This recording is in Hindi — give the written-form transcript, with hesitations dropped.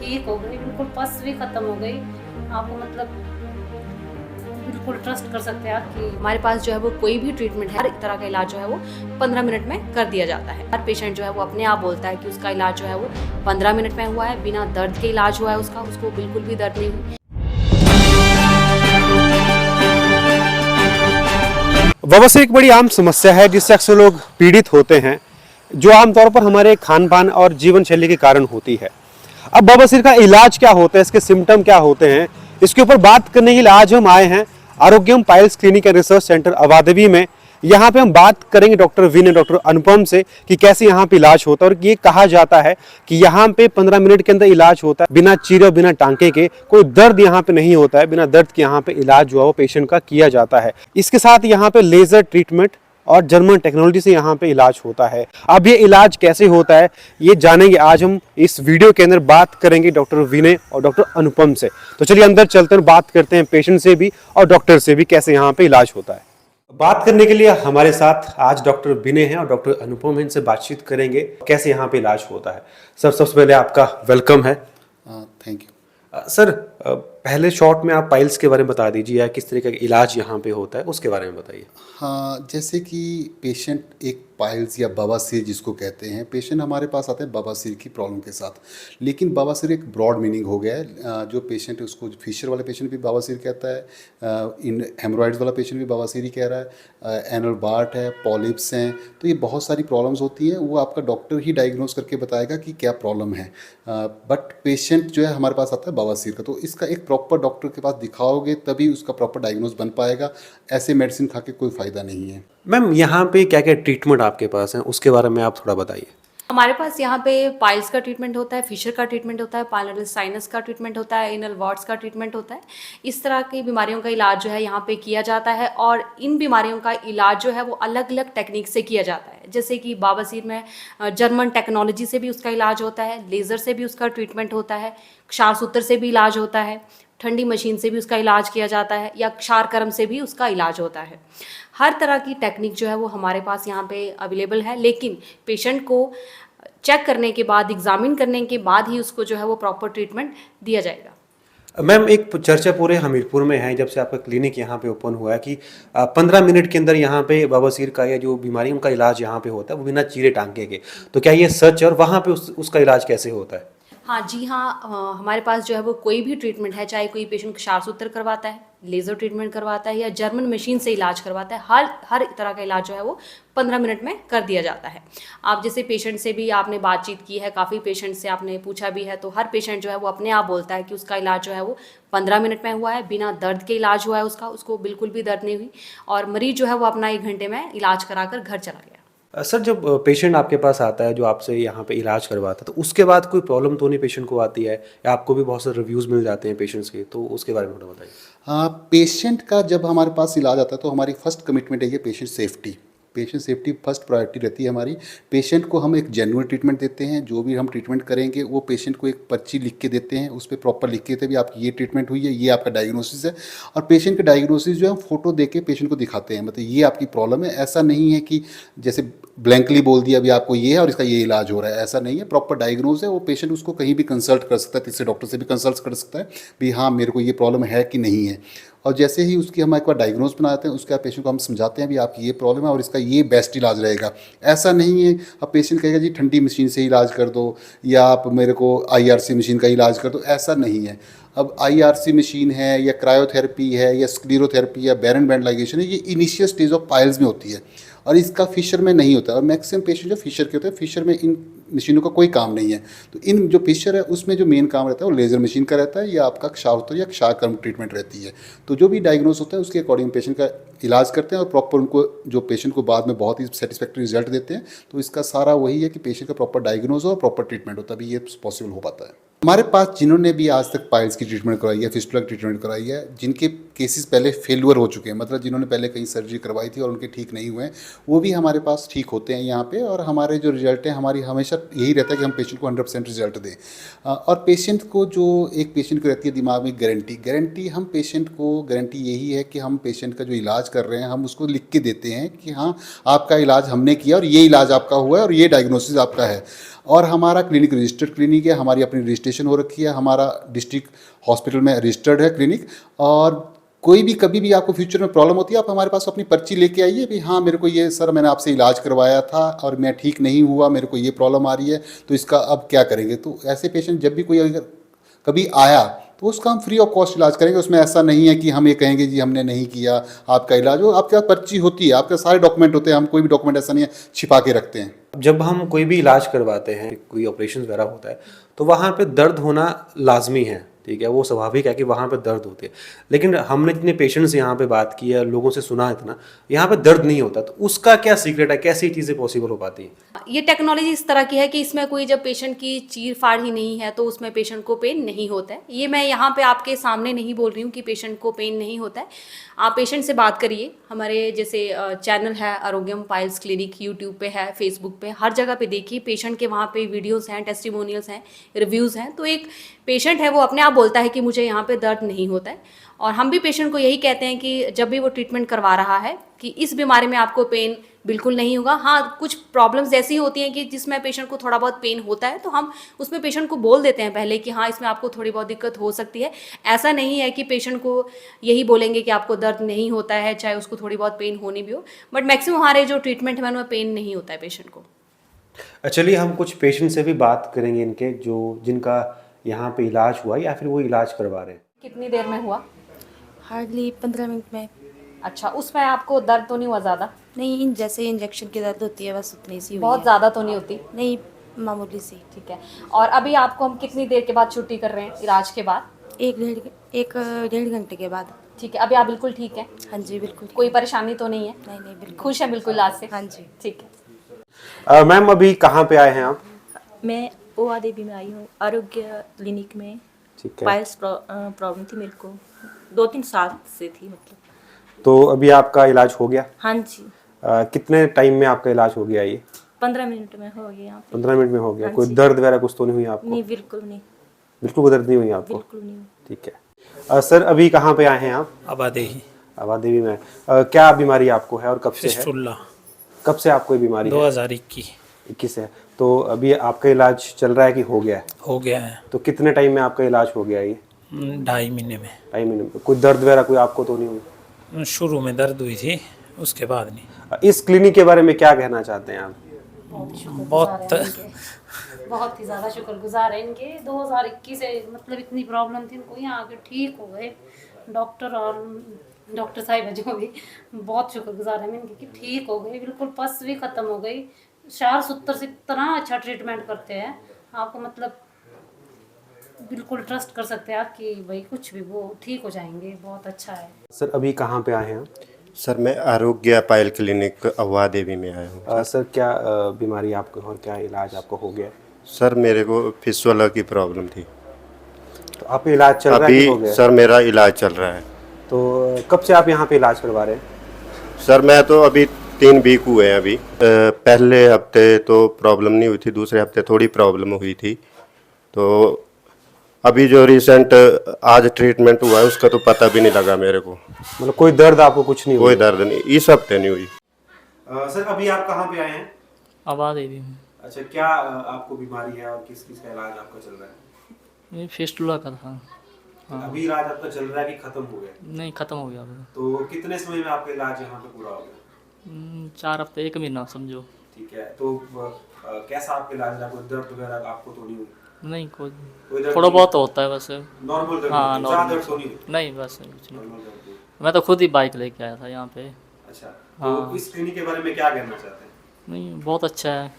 वीक हो गई, बिल्कुल पस भी खत्म हो गई। आपको मतलब बिल्कुल ट्रस्ट कर सकते हैं आप कि हमारे पास जो है वो कोई भी ट्रीटमेंट है, हर एक तरह का इलाज जो है वो 15 मिनट में कर दिया जाता है। हर पेशेंट जो है वो अपने आप बोलता है कि उसका इलाज जो है वो 15 मिनट में हुआ है, बिना दर्द के इलाज हुआ है उसको बिल्कुल भी दर्द नहीं हुई। बवासीर एक बड़ी आम समस्या है जिससे अक्सर लोग पीड़ित होते हैं, जो आमतौर पर हमारे खान पान और जीवन शैली के कारण होती है। अब बवासीर का इलाज क्या होता है, इसके सिम्टम क्या होते हैं, इसके ऊपर बात करने के लिए आज हम आए हैं Arogyam piles clinic and research centre Avadhavi में। यहाँ पे हम बात करेंगे डॉक्टर विनय, डॉक्टर अनुपम से कि कैसे यहाँ पे इलाज होता है। और ये कहा जाता है कि यहाँ पे 15 मिनट के अंदर इलाज होता है, बिना चीरे और बिना टांके के। कोई दर्द यहाँ पे नहीं होता है, बिना दर्द के यहाँ पे इलाज जो है वो पेशेंट का किया जाता है। इसके साथ यहाँ पे लेजर ट्रीटमेंट और जर्मन टेक्नोलॉजी से यहाँ पे इलाज होता है। अब ये इलाज कैसे होता है ये जानेंगे आज हम इस वीडियो के अंदर। बात करेंगे डॉक्टर विनय और डॉक्टर अनुपम से। तो चलिए अंदर चलते हैं, बात करते हैं पेशेंट से भी और डॉक्टर से भी कैसे यहाँ पे इलाज होता है। बात करने के लिए हमारे साथ आज डॉक्टर विनय हैं और डॉक्टर अनुपम हैं। इनसे बातचीत करेंगे कैसे यहाँ पे इलाज होता है। सर सबसे पहले आपका वेलकम है। Thank you. सर पहले शॉर्ट में आप पाइल्स के बारे में बता दीजिए, या किस तरीके का इलाज यहाँ पे होता है उसके बारे में बताइए। हाँ, जैसे कि पेशेंट एक पाइल्स या बवासीर जिसको कहते हैं, पेशेंट हमारे पास आते हैं बवासीर की प्रॉब्लम के साथ। लेकिन बवासीर एक ब्रॉड मीनिंग हो गया है। जो पेशेंट है उसको फिशर वाला पेशेंट भी बवासीर कहता है, इन हेमोरॉइड्स वाला पेशेंट भी बवासीर ही कह रहा है, एनल बार्ट है, पॉलिप्स हैं। तो ये बहुत सारी प्रॉब्लम्स होती हैं, वो आपका डॉक्टर ही डायग्नोज करके बताएगा कि क्या प्रॉब्लम है। बट पेशेंट जो है हमारे पास आता है बवासीर का, तो इसका एक प्रॉपर डॉक्टर के पास दिखाओगे तभी उसका प्रॉपर डायग्नोज बन पाएगा। ऐसे मेडिसिन खा के कोई फ़ायदा नहीं है। मैम यहाँ पे क्या क्या ट्रीटमेंट आपके पास है उसके बारे में आप थोड़ा बताइए। हमारे पास यहाँ पे पाइल्स का ट्रीटमेंट होता है, फिशर का ट्रीटमेंट होता है, पाइलोनल साइनस का ट्रीटमेंट होता है, एनल वार्ड्स का ट्रीटमेंट होता है। इस तरह की बीमारियों का इलाज जो है यहाँ पे किया जाता है। और इन बीमारियों का इलाज जो है वो अलग अलग टेक्निक से किया जाता है। जैसे कि बवासीर में जर्मन टेक्नोलॉजी से भी उसका इलाज होता है, लेज़र से भी उसका ट्रीटमेंट होता है, क्षार सूत्र से भी इलाज होता है, ठंडी मशीन से भी उसका इलाज किया जाता है, या क्षार कर्म से भी उसका इलाज होता है। हर तरह की टेक्निक जो है वो हमारे पास यहाँ पे अवेलेबल है। लेकिन पेशेंट को चेक करने के बाद, एग्जामिन करने के बाद ही उसको जो है वो प्रॉपर ट्रीटमेंट दिया जाएगा। मैम एक चर्चा पूरे हमीरपुर में है जब से आपका क्लिनिक यहाँ पे ओपन हुआ है कि 15 मिनट के अंदर यहाँ पे बवासीर का या जो बीमारी उनका इलाज यहाँ पे होता है वो बिना चीरे टांके के। तो क्या ये सच है और वहाँ पे उसका इलाज कैसे होता है? हाँ जी हाँ, हमारे पास जो है वो कोई भी ट्रीटमेंट है, चाहे कोई पेशेंट क्षार सूत्र करवाता है, लेज़र ट्रीटमेंट करवाता है, या जर्मन मशीन से इलाज करवाता है, हर तरह का इलाज जो है वो 15 मिनट में कर दिया जाता है। आप जैसे पेशेंट से भी आपने बातचीत की है, काफ़ी पेशेंट से आपने पूछा भी है, तो हर पेशेंट जो है वो अपने आप बोलता है कि उसका इलाज जो है वो 15 मिनट में हुआ है, बिना दर्द के इलाज हुआ है उसको बिल्कुल भी दर्द नहीं हुई। और मरीज जो है वो अपना 1 घंटे में इलाज कराकर घर चला गया। सर जब पेशेंट आपके पास आता है, जो आपसे यहाँ पे इलाज करवाता है, तो उसके बाद कोई प्रॉब्लम तो नहीं पेशेंट को आती है, या आपको भी बहुत सारे रिव्यूज़ मिल जाते हैं पेशेंट्स के, तो उसके बारे में थोड़ा बताइए। हाँ, पेशेंट का जब हमारे पास इलाज आता है तो हमारी फर्स्ट कमिटमेंट है ये patient safety. Patient safety first priority रहती है हमारी। पेशेंट को हम एक जेन्युइन ट्रीटमेंट देते हैं। जो भी हम ट्रीटमेंट करेंगे वो पेशेंट को एक पर्ची लिख के देते हैं, उस पर प्रॉपर लिख के देते हैं भी आपकी ये ट्रीटमेंट हुई है, ये आपका डायग्नोसिस है। और पेशेंट का डायग्नोसिस जो है हम फोटो दे के पेशेंट को दिखाते हैं, मतलब ये आपकी प्रॉब्लम है। ऐसा नहीं है कि जैसे ब्लैंकली बोल दिया अभी आपको ये है और इसका ये इलाज हो रहा है, ऐसा नहीं है। प्रॉपर डायग्नोज है। वो पेशेंट उसको कहीं भी कंसल्ट कर सकता है, तीसरे डॉक्टर से भी कंसल्ट कर सकता है भी हाँ मेरे को ये प्रॉब्लम है कि नहीं है। और जैसे ही उसकी हम एक बार डायग्नोज बनाते हैं, उसके बाद पेशेंट को हम समझाते हैं भी आपकी ये प्रॉब्लम है और इसका ये बेस्ट इलाज रहेगा। ऐसा नहीं है अब पेशेंट कहेगा जी ठंडी मशीन से इलाज कर दो या आप मेरे को IRC मशीन का इलाज कर दो, ऐसा नहीं है। अब IRC मशीन है या क्रायोथेरेपी है या स्क्लीरोथेरेपी या बैरन बैंड लाइगेशन है, ये इनिशियल स्टेज ऑफ पाइल्स में होती है और इसका फिशर में नहीं होता। और मैक्सिमम पेशेंट जो फिशर के होते हैं, फिशर में इन मशीनों का कोई काम नहीं है। तो इन जो फिशर है उसमें जो मेन काम रहता है वो लेज़र मशीन का रहता है या आपका क्षार या क्षारकर्म ट्रीटमेंट रहती है। तो जो भी डायग्नोस होता है उसके अकॉर्डिंग पेशेंट का इलाज करते हैं और प्रॉपर उनको जो पेशेंट को बाद में बहुत ही सेटिस्फैक्ट्री रिजल्ट देते हैं। तो इसका सारा वही है कि पेशेंट का प्रॉपर डायग्नोज हो और प्रॉपर ट्रीटमेंट हो, तभी ये पॉसिबल हो पाता है। हमारे पास जिन्होंने भी आज तक पाइल्स की ट्रीटमेंट कराई है, फिस्टुला की ट्रीटमेंट कराई है, जिनके केसेस पहले फेलियर हो चुके हैं, मतलब जिन्होंने पहले कहीं सर्जरी करवाई थी और उनके ठीक नहीं हुए हैं, वो भी हमारे पास ठीक होते हैं यहाँ पे। और हमारे जो रिजल्ट हैं, हमारी हमेशा यही रहता है कि हम पेशेंट को 100% रिजल्ट दें। और पेशेंट को जो एक पेशेंट को रहती है दिमाग में गारंटी हम पेशेंट को गारंटी यही है कि हम पेशेंट का जो इलाज कर रहे हैं हम उसको लिख के देते हैं कि हाँ आपका इलाज हमने किया और ये इलाज आपका हुआ है और ये डायग्नोसिस आपका है। और हमारा क्लिनिक रजिस्टर्ड क्लिनिक है, हमारी अपनी रजिस्ट्रेशन हो रखी है, हमारा डिस्ट्रिक्ट हॉस्पिटल में रजिस्टर्ड है क्लिनिक। और कोई भी कभी भी आपको फ्यूचर में प्रॉब्लम होती है, आप हमारे पास अपनी पर्ची लेके आइए भी हाँ मेरे को ये सर मैंने आपसे इलाज करवाया था और मैं ठीक नहीं हुआ, मेरे को ये प्रॉब्लम आ रही है, तो इसका अब क्या करेंगे। तो ऐसे पेशेंट जब भी कोई अगर कभी आया तो उसका हम फ्री ऑफ कॉस्ट इलाज करेंगे। उसमें ऐसा नहीं है कि हम ये कहेंगे जी हमने नहीं किया आपका इलाज, वो आपके पास पर्ची होती है, आपके सारे डॉक्यूमेंट होते हैं, हम कोई भी डॉक्यूमेंट ऐसा नहीं है छिपा के रखते हैं। जब हम कोई भी इलाज करवाते हैं, कोई ऑपरेशन वगैरह होता है, तो वहाँ पे दर्द होना लाजमी है, ठीक है, वो स्वाभाविक है कि वहाँ पे दर्द होती है। लेकिन हमने जितने पेशेंट्स यहाँ पे बात की है, लोगों से सुना इतना, यहाँ पे दर्द नहीं होता, तो उसका क्या सीक्रेट है, कैसी चीज़ें पॉसिबल हो पाती हैं? ये टेक्नोलॉजी इस तरह की है कि इसमें कोई जब पेशेंट की चीर फाड़ ही नहीं है तो उसमें पेशेंट को पेन नहीं होता है। ये मैं यहाँ पे आपके सामने नहीं बोल रही हूँ कि पेशेंट को पेन नहीं होता है। आप पेशेंट से बात करिए, हमारे जैसे चैनल है आरोग्यम पाइल्स क्लिनिक, यूट्यूब पे है, फेसबुक पे, हर जगह पे देखिए पेशेंट के वहाँ पे वीडियोज़ हैं, टेस्टिमोनियल्स हैं, रिव्यूज़ हैं। तो एक पेशेंट है वो अपने आप बोलता है कि मुझे यहाँ पे दर्द नहीं होता है। और हम भी पेशेंट को यही कहते हैं कि जब भी वो ट्रीटमेंट करवा रहा है कि इस बीमारी में आपको पेन बिल्कुल नहीं होगा। हाँ, कुछ प्रॉब्लम्स ऐसी होती हैं कि जिसमें पेशेंट को थोड़ा बहुत पेन होता है, तो हम उसमें पेशेंट को बोल देते हैं पहले कि हाँ इसमें आपको थोड़ी बहुत दिक्कत हो सकती है। ऐसा नहीं है कि पेशेंट को यही बोलेंगे कि आपको दर्द नहीं होता है, चाहे उसको थोड़ी बहुत पेन होनी भी हो। बट मैक्सिमम हमारे जो ट्रीटमेंट है उनमें पेन नहीं होता है पेशेंट को। चलिए हम कुछ पेशेंट से भी बात करेंगे इनके, जो जिनका यहाँ पे इलाज हुआ या फिर वो इलाज करवा रहे हैं। कितनी देर में हुआ? हार्डली 15 मिनट में। अच्छा, उसमें आपको दर्द तो नहीं हुआ ज़्यादा? नहीं, जैसे इंजेक्शन की दर्द होती है बस उतनी सी हुई बहुत है। ज़्यादा तो नहीं होती? नहीं, मामूली सी। ठीक है। और अभी आपको हम कितनी देर के बाद छुट्टी कर रहे हैं इलाज के बाद? एक डेढ़ घंटे के बाद। ठीक है, अभी आप बिल्कुल ठीक है? हाँ जी बिल्कुल। कोई परेशानी तो नहीं है? नहीं नहीं बिल्कुल। खुश है बिल्कुल इलाज से? हाँ जी। ठीक है। मैम अभी कहाँ पे आए हैं आप? मैं ओवा देवी में आई हूँ, आरोग्य क्लिनिक में। ठीक है। पाइल्स प्रॉब्लम थी मेरे को, 2-3 साल से थी मतलब। तो अभी आपका इलाज हो गया? हाँ जी, कितने टाइम में आपका इलाज हो गया ये? 15 मिनट में हो गया यहाँ पे। 15 मिनट में हो गया। हाँ कोई जी। दर्द वगैरह कुछ तो नहीं हुई आपको? नहीं, बिल्कुल नहीं, बिल्कुल कोई दर्द नहीं हुई आपको? बिल्कुल नहीं। ठीक है। सर अभी कहाँ पे आए हैं आप? आबादेही। आबादेवी में। क्या बीमारी आपको है और कब से है? फिस्टुला। कब से आपको ये बीमारी है? 2021 है। तो अभी आपका इलाज चल रहा है कि हो गया है? हो गया है। तो कितने टाइम में आपका इलाज हो गया ये? 2.5 महीने में। 2.5 महीने में। कोई दर्द वगैरह कोई आपको तो नहीं हुई? शुरू में दर्द हुई थी, उसके बाद नहीं। इस क्लिनिक के बारे में क्या कहना चाहते हैं आप? बहुत बहुत ही ज़्यादा शुक्रगुजार है इनके। 2021 से मतलब इतनी प्रॉब्लम थी, इनको यहाँ आके ठीक हो गए। डॉक्टर और डॉक्टर साहिबा जो भी, बहुत शुक्रगुजार है मैं इनके कि ठीक हो गए, बिल्कुल पस भी ख़त्म हो गई। शार सूत्र से इतना अच्छा ट्रीटमेंट करते हैं, आपको मतलब बिल्कुल ट्रस्ट कर सकते हैं आप कि भाई कुछ भी वो ठीक हो जाएंगे। बहुत अच्छा है। सर अभी कहाँ पे आए हैं आप? सर मैं आरोग्य पायल क्लिनिक अवा देवी में आया हूँ। सर क्या बीमारी आपको और क्या इलाज आपको हो गया? सर मेरे को फिस्टुला की प्रॉब्लम थी। तो आप इलाज चल रहा है कि हो अभी गया? सर मेरा इलाज चल रहा है। तो कब से आप यहाँ पे इलाज करवा रहे हैं? सर मैं तो अभी 3 वीक हुए हैं अभी। पहले हफ्ते तो प्रॉब्लम नहीं हुई थी, दूसरे हफ्ते थोड़ी प्रॉब्लम हुई थी। तो अभी जो रिसेंट आज ट्रीटमेंट हुआ है उसका तो पता भी नहीं लगा मेरे को। मतलब कोई दर्द आपको कुछ नहीं कोई दर्द नहीं, इस हफ्ते नहीं हुई। सर अभी आप कहाँ पे आए हैं? आबादेवी में। अच्छा, क्या आपको बीमारी है और किस किस का इलाज आपका चल रहा है? ये फिस्टुला का था। हाँ। अभी इलाज आपका चल रहा है कि खत्म हो गया? नहीं, ख़त्म हो गया अभी। तो कितने समय में आपका इलाज यहाँ पे पूरा हो गया? 4 हफ्ते, 1 महीना समझो। ठीक है। तो कैसा आपका इलाज रहा? कोई दर्द वगैरह आपको तो नहीं हुई? नहीं, कोई दर्द थोड़ा नहीं? बहुत होता है बस। नॉर्मल दर्द? हाँ, ज़्यादा नॉर्मल। दर्द तो नहीं हुई? नहीं, बस कुछ नहीं। नॉर्मल दर्द हुई। मैं तो खुद ही बाइक लेके आया था यहाँ पे। अच्छा, तो हाँ। इस क्लिनिक के बारे में क्या कहना चाहते हैं? नहीं, बहुत अच्छा है।